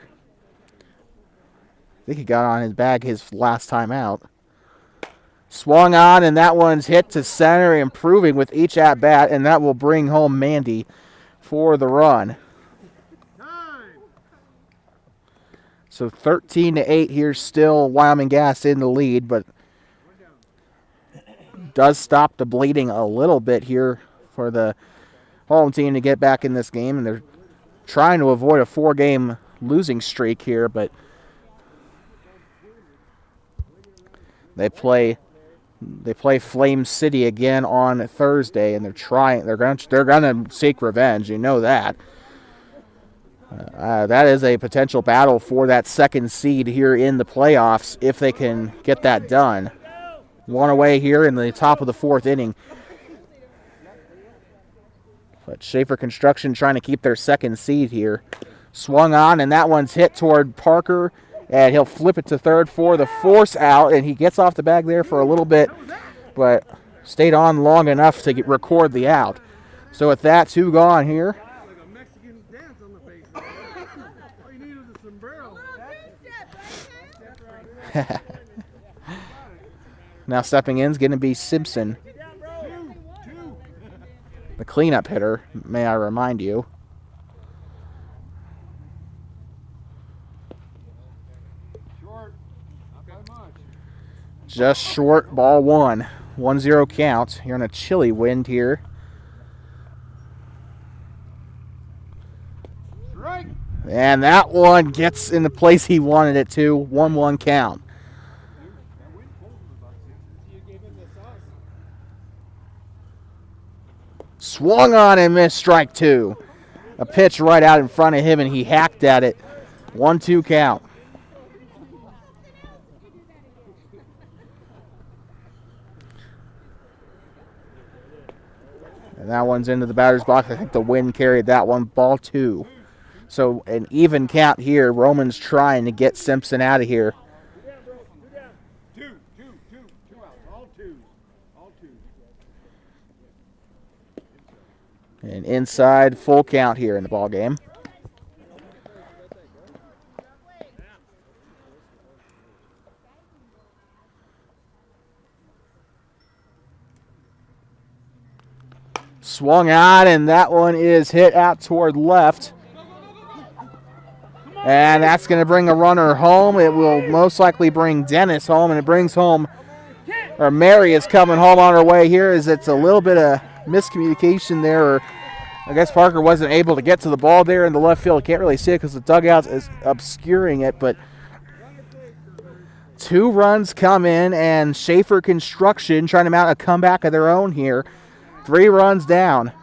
I think he got on his bag his last time out. Swung on, and that one's hit to center, improving with each at-bat, and that will bring home Mandy for the run. So 13-8 here, still Wyoming Gas in the lead, but does stop the bleeding a little bit here for the home team to get back in this game, and they're trying to avoid a 4-game losing streak here, but they play Flame City again on Thursday, and they're going to seek revenge. You know that. That is a potential battle for that second seed here in the playoffs if they can get that done. One away here in the top of the fourth inning. But Shaffer Construction trying to keep their second seed here. Swung on, and that one's hit toward Parker. And he'll flip it to third for the force out, and he gets off the bag there for a little bit, but stayed on long enough to record the out. So with that, 2 gone here. Like a Mexican dance on the base. All you need is a sombrero. Now stepping in is going to be Simpson, the cleanup hitter, may I remind you. Just short, ball 1. 1-0 count. You're in a chilly wind here. Strike. And that one gets in the place he wanted it to. 1-1 count. Swung on and missed, strike two. A pitch right out in front of him, and he hacked at it. 1-2 count. And that one's into the batter's box. I think the wind carried that one. Ball two. So an even count here. Roman's trying to get Simpson out of here. Two outs. All twos. And inside, full count here in the ball game. Swung out, and that one is hit out toward left. And that's going to bring a runner home. It will most likely bring Dennis home, and it brings home, or Mary is coming home on her way here, as it's a little bit of miscommunication there, or I guess Parker wasn't able to get to the ball there in the left field. Can't really see it because the dugout is obscuring it, but 2 runs come in, and Shaffer Construction trying to mount a comeback of their own here. 3 runs down.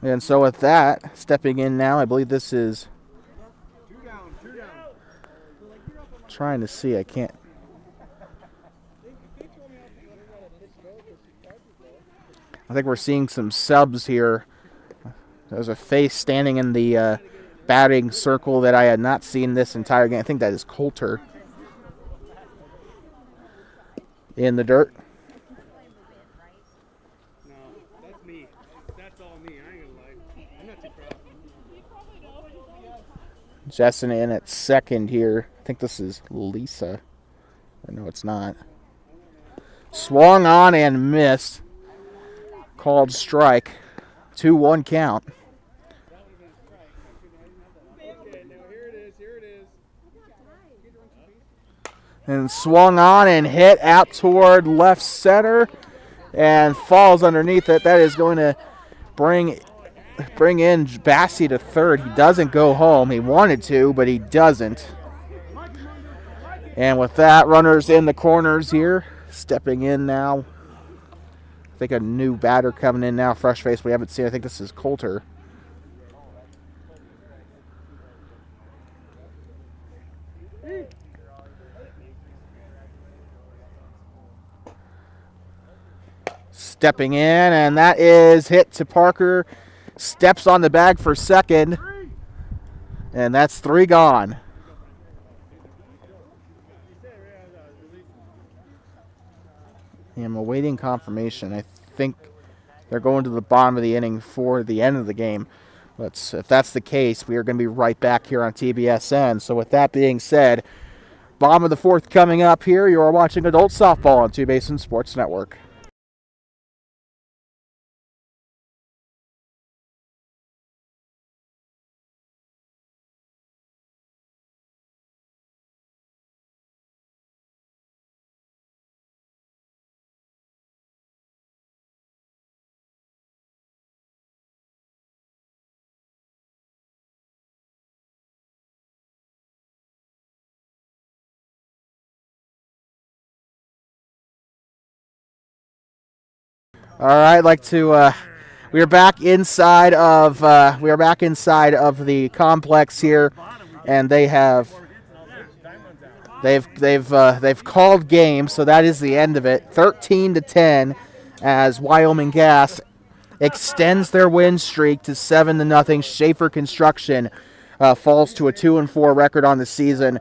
And so with that, stepping in now, I believe this is... Trying to see, I can't... I think we're seeing some subs here. There's a face standing in the batting circle that I had not seen this entire game. I think that is Coulter in the dirt. No, that's me. That's all me. I ain't gonna lie. I'm not too proud. Jessen in at second here. I think this is Lisa. No, it's not. Swung on and missed. Called strike. 2-1 count. And swung on and hit out toward left center and falls underneath it. That is going to bring in Bassie to third. He doesn't go home. He wanted to, but he doesn't. And with that, runners in the corners here. Stepping in now. I think a new batter coming in now. Fresh face we haven't seen. I think this is Coulter. Stepping in, and that is hit to Parker. Steps on the bag for second. And that's 3 gone. I'm awaiting confirmation. I think they're going to the bottom of the inning for the end of the game. But if that's the case, we are going to be right back here on TBSN. So with that being said, bottom of the 4th coming up here. You are watching Adult Softball on Two Basin Sports Network. All right, I'd like to. We are back inside of the complex here, and they've called game, so that is the end of it. 13-10, as Wyoming Gas extends their win streak to 7-0. Shaffer Construction falls to a 2-4 record on the season.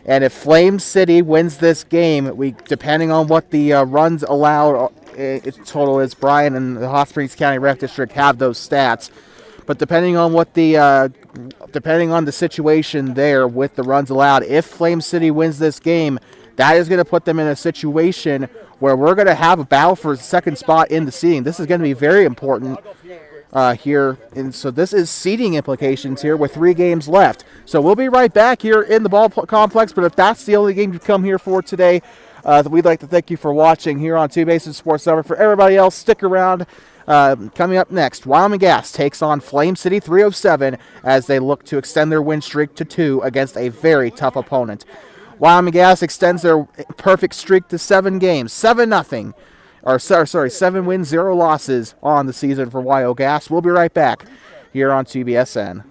And if Flame City wins this game, depending on what the runs allowed total is, Brian and the Hot Springs County Rec District have those stats. But depending on the situation there with the runs allowed, if Flame City wins this game, that is going to put them in a situation where we're going to have a battle for the second spot in the seeding. This is going to be very important here. And so this is seeding implications here with 3 games left. So we'll be right back here in the ball complex. But if that's the only game you've come here for today, we'd like to thank you for watching here on Two Basin Sports Network. For everybody else, stick around. Coming up next, Wyoming Gas takes on Flame City 307 as they look to extend their win streak to 2 against a very tough opponent. Wyoming Gas extends their perfect streak to 7 games, 7-0. 7 wins, 0 losses on the season for Wyo Gas. We'll be right back here on TBSN.